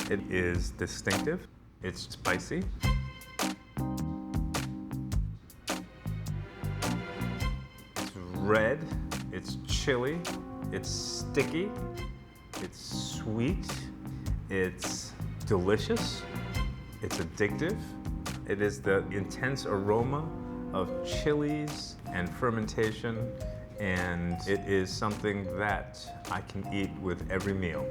It is distinctive. It's spicy. It's red. It's chili. It's sticky. It's sweet. It's delicious. It's addictive. It is the intense aroma of chilies and fermentation, and it is something that I can eat with every meal.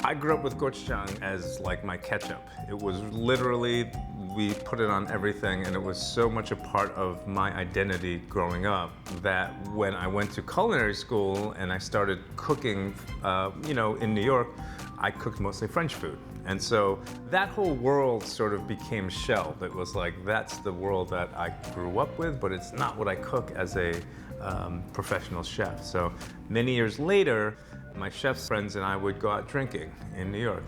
I grew up with gochujang as like my ketchup. It was literally, we put it on everything, and it was so much a part of my identity growing up that when I went to culinary school and I started cooking, in New York, I cooked mostly French food. And so that whole world sort of became shelved. It was like, that's the world that I grew up with, but it's not what I cook as a professional chef. So many years later, my chef's friends and I would go out drinking in New York.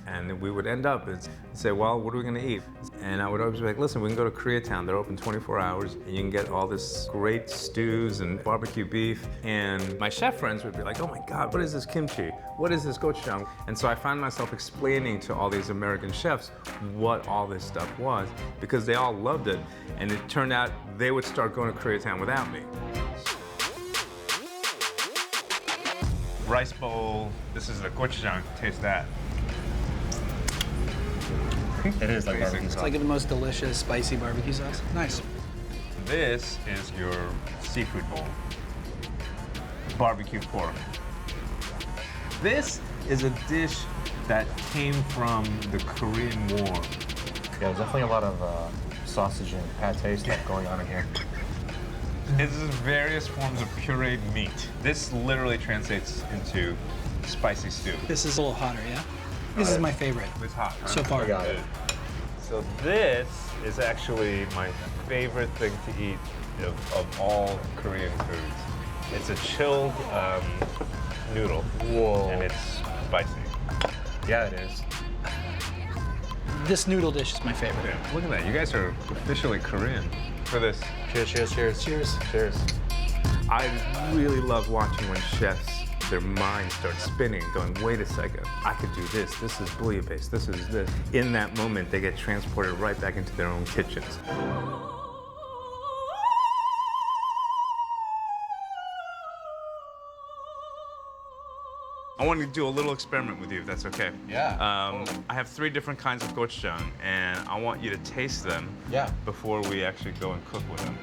And we would end up and say, well, what are we gonna eat? And I would always be like, listen, we can go to Koreatown. They're open 24 hours. And you can get all this great stews and barbecue beef. And my chef friends would be like, oh my God, what is this kimchi? What is this gochujang? And so I found myself explaining to all these American chefs what all this stuff was, because they all loved it. And it turned out they would start going to Koreatown without me. Rice bowl. This is the gochujang. Taste that. It is like barbecue sauce. It's like the most delicious, spicy barbecue sauce. Nice. This is your seafood bowl. Barbecue pork. This is a dish that came from the Korean War. Yeah, there's definitely a lot of sausage and pate stuff going on in here. This is various forms of pureed meat. This literally translates into spicy stew. This is a little hotter, yeah? This is my favorite. It's hot, huh? So far. Got it. So this is actually my favorite thing to eat of all Korean foods. It's a chilled noodle. Whoa. And it's spicy. Yeah, it is. This noodle dish is my favorite. Yeah, look at that. You guys are officially Korean for this. Cheers, cheers, cheers. Cheers. Cheers. I really love watching when chefs, their mind starts spinning, going, wait a second, I could do this. This is bouillabaisse. This is this. In that moment, they get transported right back into their own kitchens. I want to do a little experiment with you, if that's okay. Yeah. I have 3 different kinds of gochujang, and I want you to taste them before we actually go and cook with them.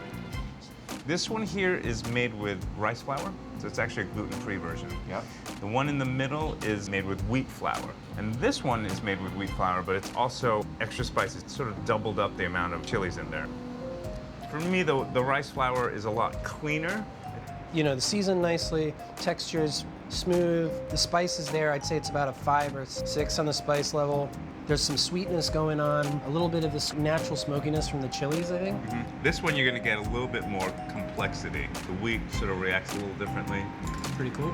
This one here is made with rice flour, so it's actually a gluten-free version. Yep. The one in the middle is made with wheat flour. And this one is made with wheat flour, but it's also extra spicy. It's sort of doubled up the amount of chilies in there. For me, the rice flour is a lot cleaner. You know, the seasoned nicely, texture's smooth, the spice is there. I'd say it's about a 5 or 6 on the spice level. There's some sweetness going on, a little bit of this natural smokiness from the chilies, I think. Mm-hmm. This one, you're gonna get a little bit more complexity. The wheat sort of reacts a little differently. Pretty cool.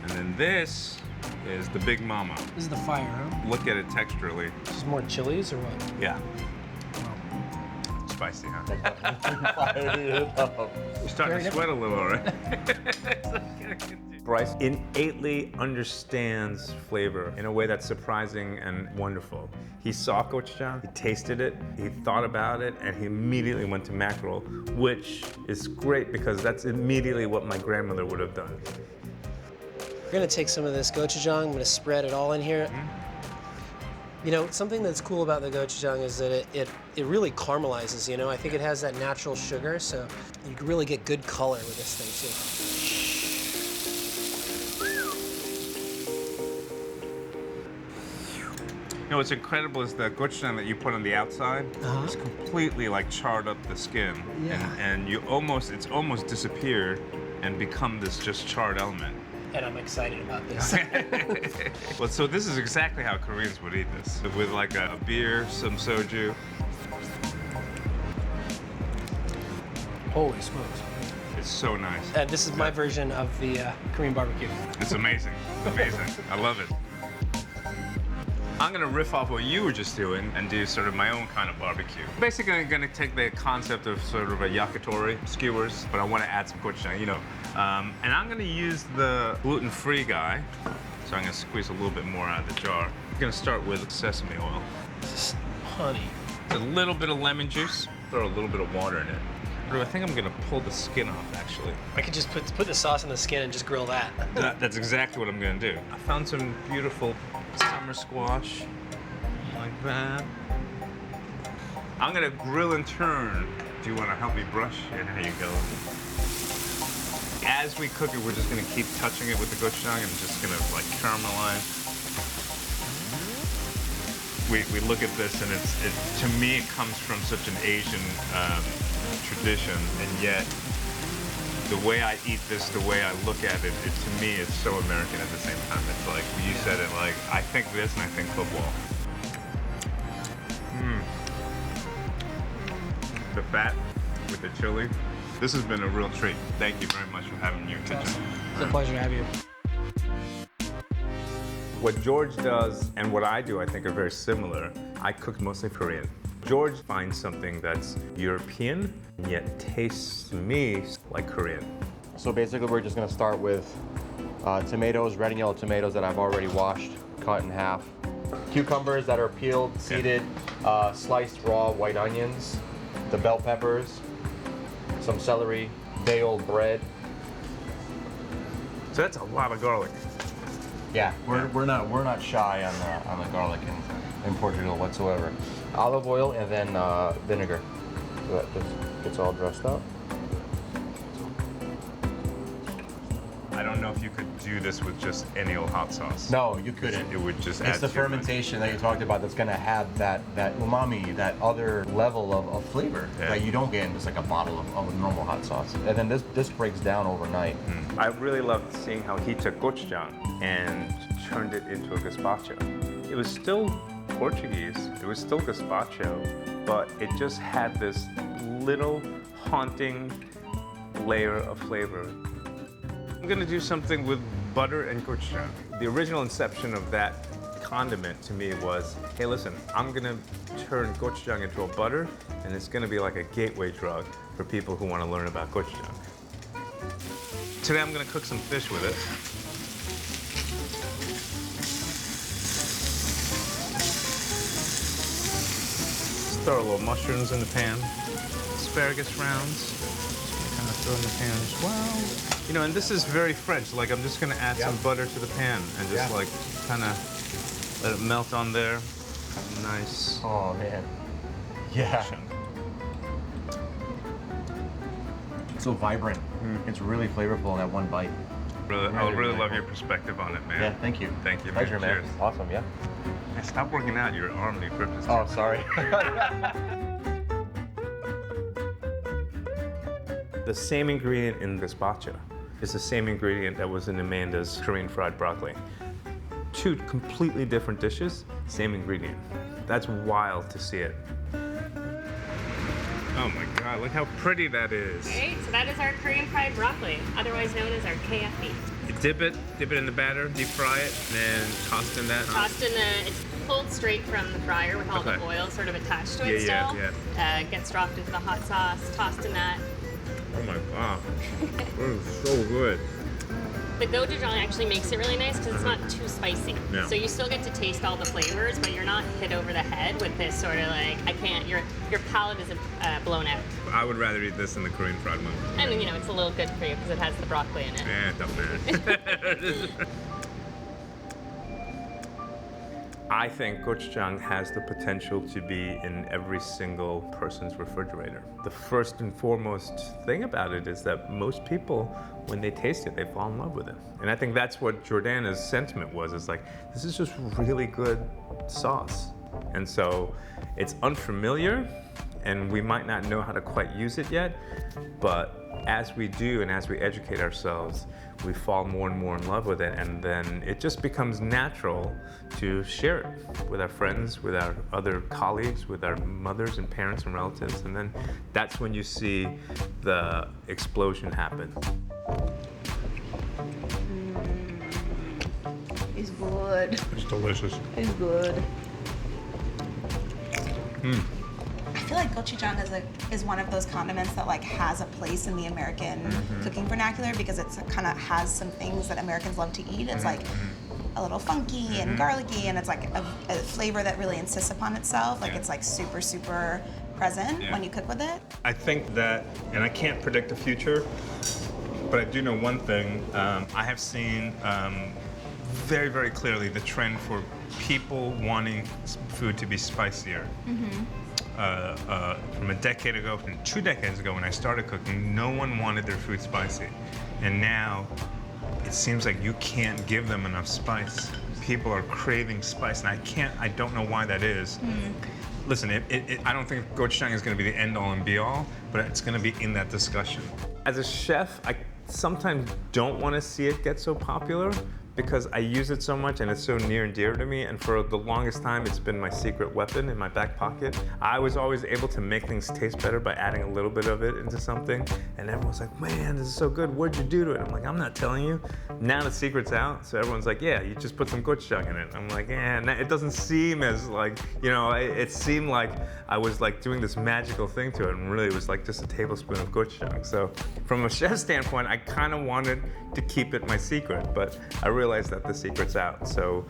And then this is the Big Mama. This is the fire, huh? Look at it texturally. This is more chilies or what? Yeah. Spicy, huh? Fire it up. You're starting to sweat a little, right? Bryce innately understands flavor in a way that's surprising and wonderful. He saw gochujang, he tasted it, he thought about it, and he immediately went to mackerel, which is great because that's immediately what my grandmother would have done. We're gonna take some of this gochujang, I'm gonna spread it all in here. Mm-hmm. You know, something that's cool about the gochujang is that it really caramelizes, you know? I think it has that natural sugar, so you can really get good color with this thing, too. You know, what's incredible is the gochujang that you put on the outside is completely like charred up the skin. Yeah. And it's almost disappeared and become this just charred element. And I'm excited about this. Well, so this is exactly how Koreans would eat this. With like a beer, some soju. Holy smokes. It's so nice. This is my version of the Korean barbecue. It's amazing. It's amazing. I love it. I'm gonna riff off what you were just doing and do sort of my own kind of barbecue. Basically, I'm gonna take the concept of sort of a yakitori, skewers, but I wanna add some gochujang, you know. And I'm gonna use the gluten-free guy. So I'm gonna squeeze a little bit more out of the jar. I'm gonna start with sesame oil. This is honey. A little bit of lemon juice. Throw a little bit of water in it. I think I'm gonna pull the skin off, actually. I could just put the sauce in the skin and just grill that. That's exactly what I'm gonna do. I found some beautiful summer squash, like that. I'm gonna grill and turn. Do you wanna help me brush? And there you go. As we cook it, we're just gonna keep touching it with the gochujang and just gonna like caramelize. We look at this and to me it comes from such an Asian tradition, and yet the way I eat this, the way I look at it, to me it's so American at the same time. It's like, you said it, like, I think this and I think football. The fat with the chili. This has been a real treat. Thank you very much for having me in your kitchen. It's a pleasure to have you. What George does and what I do, I think, are very similar. I cook mostly Korean. George finds something that's European, yet tastes to me like Korean. So basically, we're just gonna start with tomatoes, red and yellow tomatoes that I've already washed, cut in half. Cucumbers that are peeled, seeded, sliced raw white onions, the bell peppers, some celery, day old bread. So that's a lot of garlic. Yeah, we're not shy on the garlic in Portugal whatsoever. Olive oil and then vinegar. So that just gets all dressed up. I don't know if you could do this with just any old hot sauce. No, you couldn't. It would just add It's the too much. fermentation that you talked about that's gonna have that umami, that other level of flavor that you don't get in just like a bottle of normal hot sauce. And then this breaks down overnight. I really loved seeing how he took gochujang and turned it into a gazpacho. It was still Portuguese, it was still gazpacho, but it just had this little haunting layer of flavor. I'm gonna do something with butter and gochujang. The original inception of that condiment to me was, hey listen, I'm gonna turn gochujang into a butter, and it's gonna be like a gateway drug for people who wanna learn about gochujang. Today I'm gonna cook some fish with it. Throw a little mushrooms in the pan, asparagus rounds, kind of throw in the pan as well. You know, and this is very French. Like, I'm just gonna add some butter to the pan and just like kind of let it melt on there. Nice. Oh man. Yeah. It's so vibrant. It's really flavorful in that one bite. I really love your perspective on it, man. Yeah, thank you. Thank you, Pleasure, man. man. Cheers. Awesome, yeah. Hey, stop working out. Your arm needs purpose. Oh, sorry. The same ingredient in gazpacho is the same ingredient that was in the Mendes Korean fried broccoli. Two completely different dishes, same ingredient. That's wild to see it. Oh my God, look how pretty that is. Okay, so that is our Korean fried broccoli, otherwise known as our KFB. You dip it in the batter, deep fry it, and then toss in that. Tossed in it's pulled straight from the fryer with all the oil sort of attached to it still. Gets dropped into the hot sauce, tossed in that. Oh my God, this is so good. The gochujang actually makes it really nice because it's not too spicy. Yeah. So you still get to taste all the flavors, but you're not hit over the head with this sort of like, your palate isn't blown out. I would rather eat this than the Korean fried one. And you know, it's a little good for you because it has the broccoli in it. Yeah, it doesn't matter. I think gochujang has the potential to be in every single person's refrigerator. The first and foremost thing about it is that most people, when they taste it, they fall in love with it. And I think that's what Jordana's sentiment was, is like, this is just really good sauce. And so it's unfamiliar, and we might not know how to quite use it yet, but as we do and as we educate ourselves, we fall more and more in love with it, and then it just becomes natural to share it with our friends, with our other colleagues, with our mothers and parents and relatives, and then that's when you see the explosion happen. It's good. It's delicious. It's good. feel like gochujang is one of those condiments that like has a place in the American cooking vernacular because it's kind of has some things that Americans love to eat. It's like a little funky and garlicky, and it's like a flavor that really insists upon itself. Like it's like super, super present when you cook with it. I think that, and I can't predict the future, but I do know one thing. I have seen very, very clearly the trend for people wanting food to be spicier. From a decade ago, from 2 decades ago when I started cooking, no one wanted their food spicy. And now it seems like you can't give them enough spice. People are craving spice, and I don't know why that is. Listen, I don't think gochujang is going to be the end-all and be-all, but it's going to be in that discussion. As a chef, I sometimes don't want to see it get so popular because I use it so much and it's so near and dear to me, and for the longest time it's been my secret weapon in my back pocket. I was always able to make things taste better by adding a little bit of it into something, and everyone's like, man, this is so good, what'd you do to it? I'm like, I'm not telling you. Now the secret's out, so everyone's like, yeah, you just put some gochujang in it. I'm like, yeah, it doesn't seem as like, you know, it seemed like I was like doing this magical thing to it, and really it was like just a tablespoon of gochujang. So from a chef standpoint, I kind of wanted to keep it my secret, but I realized that the secret's out. So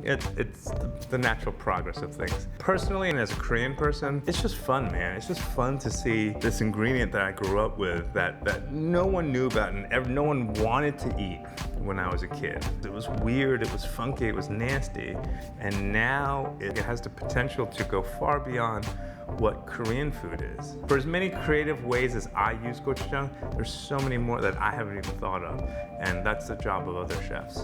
it's the natural progress of things. Personally, and as a Korean person, it's just fun, man. It's just fun to see this ingredient that I grew up with that no one knew about and no one wanted to eat when I was a kid. It was weird, it was funky, it was nasty, and now it has the potential to go far beyond what Korean food is. For as many creative ways as I use gochujang, there's so many more that I haven't even thought of, and that's the job of other chefs.